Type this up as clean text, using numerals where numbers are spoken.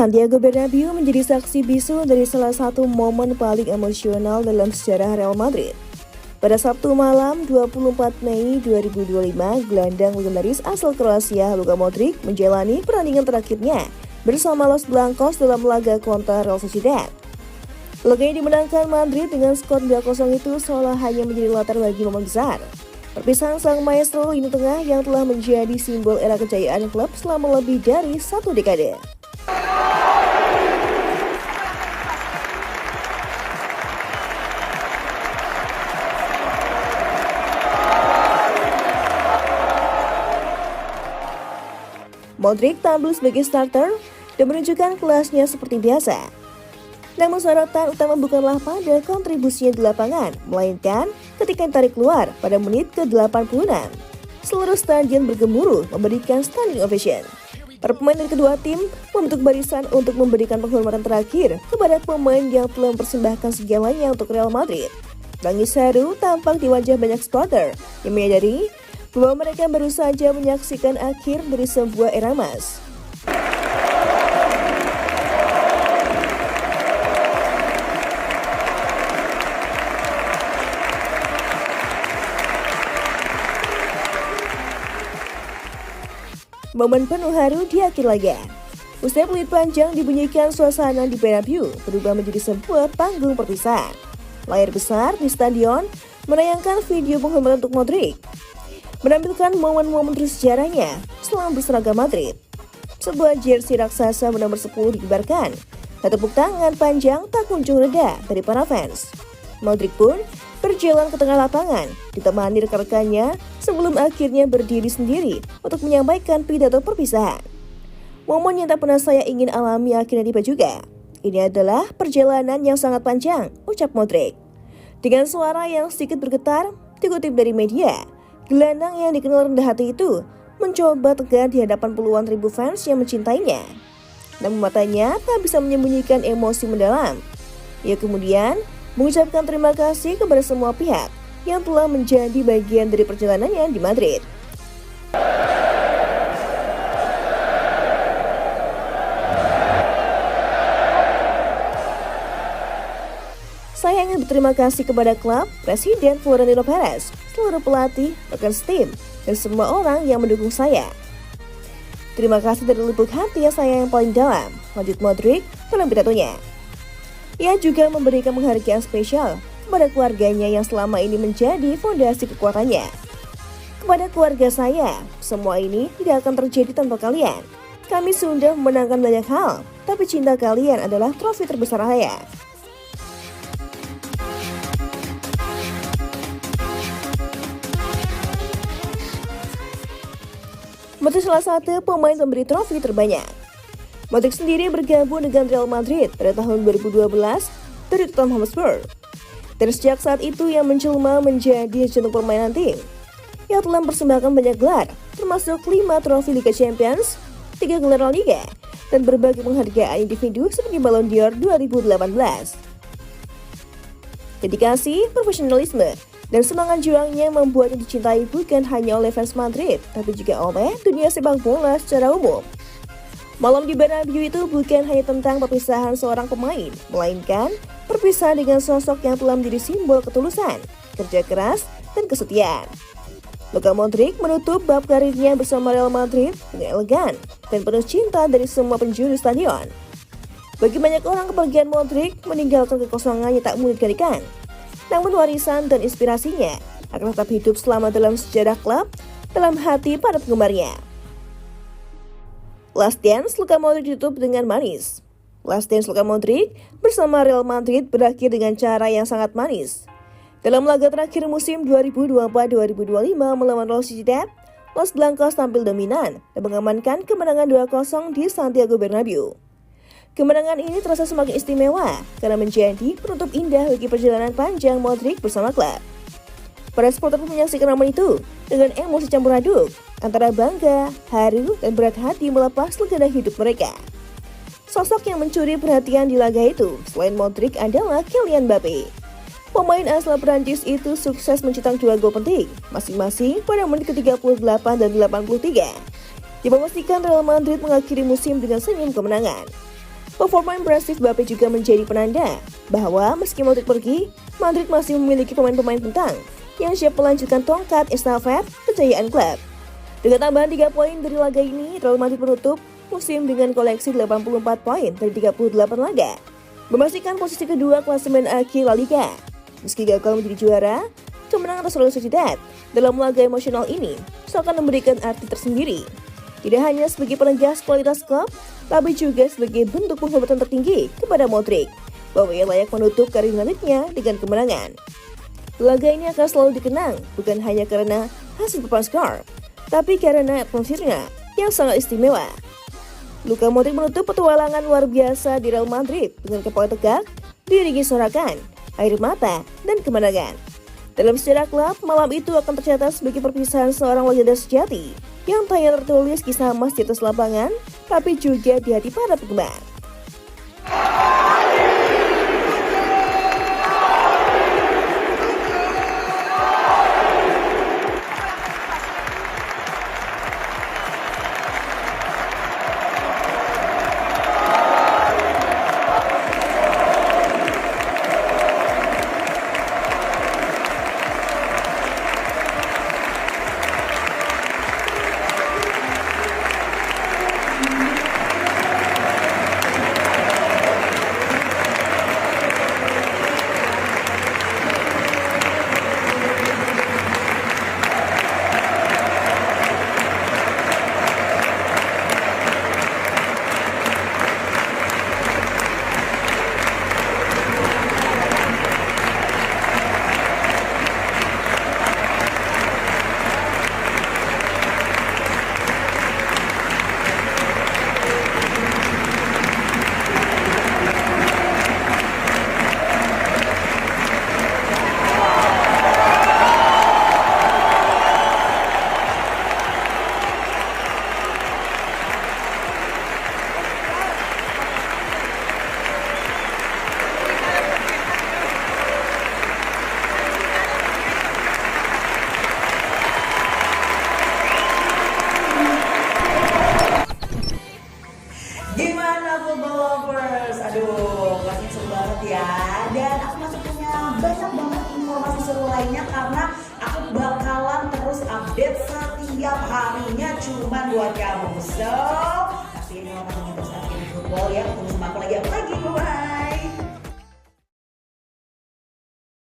Santiago Bernabeu menjadi saksi bisu dari salah satu momen paling emosional dalam sejarah Real Madrid. Pada Sabtu malam 24 Mei 2025, gelandang legendaris asal Kroasia Luka Modric menjalani pertandingan terakhirnya bersama Los Blancos dalam laga kontra Real Sociedad. Laga yang dimenangkan Madrid dengan skor 2-0 itu seolah hanya menjadi latar bagi momen besar. Perpisahan sang maestro lini tengah yang telah menjadi simbol era kejayaan klub selama lebih dari satu dekade. Modric tampil sebagai starter dan menunjukkan kelasnya seperti biasa. Namun sorotan utama bukanlah pada kontribusinya di lapangan, melainkan ketika ditarik keluar pada menit ke-86. Seluruh stadion bergemuruh memberikan standing ovation. Para pemain dari kedua tim membentuk barisan untuk memberikan penghormatan terakhir kepada pemain yang telah mempersembahkan segalanya untuk Real Madrid. Tangis haru tampak di wajah banyak supporter yang menyadari bahwa mereka baru saja menyaksikan akhir dari sebuah era emas. Momen penuh haru di akhir laga. Usai peluit panjang dibunyikan, suasana di Bernabeu berubah menjadi sebuah panggung perpisahan. Layar besar di stadion menayangkan video penghormatan untuk Modric, menampilkan momen-momen bersejarahnya selama berseragam Madrid. Sebuah jersey raksasa bernomor 10 dikibarkan, dan tepuk tangan panjang tak kunjung reda dari para fans. Modric pun berjalan ke tengah lapangan, ditemani rekan-rekannya sebelum akhirnya berdiri sendiri untuk menyampaikan pidato perpisahan. Momen yang tak pernah saya ingin alami akhirnya tiba juga. Ini adalah perjalanan yang sangat panjang, ucap Modric. Dengan suara yang sedikit bergetar, dikutip dari media, gelandang yang dikenal rendah hati itu mencoba tegar di hadapan puluhan ribu fans yang mencintainya. Namun matanya tak bisa menyembunyikan emosi mendalam. Ia kemudian mengucapkan terima kasih kepada semua pihak yang telah menjadi bagian dari perjalanannya di Madrid. Saya ingin berterima kasih kepada klub, Presiden Florentino Perez, seluruh pelatih, rekan tim, dan semua orang yang mendukung saya. Terima kasih dari lubuk hati saya yang paling dalam, lanjut Modric dalam pidatonya. Ia juga memberikan penghargaan spesial kepada keluarganya yang selama ini menjadi fondasi kekuatannya. Kepada keluarga saya, semua ini tidak akan terjadi tanpa kalian. Kami sudah memenangkan banyak hal, tapi cinta kalian adalah trofi terbesar saya. Modric salah satu pemain pemberi trofi terbanyak. Modric sendiri bergabung dengan Real Madrid pada tahun 2012 dari Tottenham Hotspur. Dan sejak saat itu ia menjelma menjadi jantung permainan tim. Ia telah mempersembahkan banyak gelar, termasuk 5 trofi Liga Champions, 3 gelar La Liga, dan berbagai penghargaan individu seperti Ballon d'Or 2018. Dedikasi, profesionalisme, dan semangat juangnya membuatnya dicintai bukan hanya oleh fans Madrid, tapi juga oleh dunia sepak bola secara umum. Malam di Bernabeu itu bukan hanya tentang perpisahan seorang pemain, melainkan perpisahan dengan sosok yang telah menjadi simbol ketulusan, kerja keras, dan kesetiaan. Luka Modric menutup bab karirnya bersama Real Madrid dengan elegan dan penuh cinta dari semua penjuru stadion. Bagi banyak orang, kepergian Modric meninggalkan kekosongan yang tak mungkin digantikan. Namun warisan dan inspirasinya akan tetap hidup selama dalam sejarah klub, dalam hati para penggemarnya. Last Dance Luka Modric ditutup dengan manis. Last Dance Luka Modric bersama Real Madrid berakhir dengan cara yang sangat manis. Dalam laga terakhir musim 2024-2025 melawan Real Sociedad, Los Blancos tampil dominan dan mengamankan kemenangan 2-0 di Santiago Bernabeu. Kemenangan ini terasa semakin istimewa karena menjadi penutup indah bagi perjalanan panjang Modric bersama klub. Para supporter pun menyaksikan momen itu dengan emosi campur aduk antara bangga, haru, dan berat hati melepas legenda hidup mereka. Sosok yang mencuri perhatian di laga itu selain Modric adalah Kylian Mbappe. Pemain asal Prancis itu sukses mencetak 2 gol penting, masing-masing pada menit ke-38 dan 83, yang memastikan Real Madrid mengakhiri musim dengan senyum kemenangan. Performa impresif Mbappe juga menjadi penanda bahwa meski Modric pergi, Madrid masih memiliki pemain-pemain bintang yang siap melanjutkan tongkat estafet kejayaan klub. Dengan tambahan 3 poin dari laga ini, Real Madrid menutup musim dengan koleksi 84 poin dari 38 laga, memastikan posisi kedua klasemen akhir La Liga. Meski gagal menjadi juara, kemenangan atas Real Sociedad dalam laga emosional ini seakan memberikan arti tersendiri. Tidak hanya sebagai penegas kualitas klub, tapi juga sebagai bentuk penghormatan tertinggi kepada Modric, bahwa ia layak menutup karir Madridnya dengan kemenangan. Laga ini akan selalu dikenang bukan hanya karena hasil papan skor, tapi karena atmosfernya yang sangat istimewa. Luka Modric menutup petualangan luar biasa di Real Madrid dengan kepala tegak, diiringi sorakan, air mata, dan kemenangan. Dalam sejarah klub, malam itu akan tercatat sebagai perpisahan seorang legenda sejati yang tak hanya tertulis kisah emas di atas lapangan, tapi juga di hati para penggemar. Gimana football lovers? Aduh, pastinya seru banget ya. Dan aku masih punya banyak banget informasi seru lainnya karena aku bakalan terus update setiap harinya cuman buat kamu. So, pasti ini mau terus update football ya. Ketemu sama aku lagi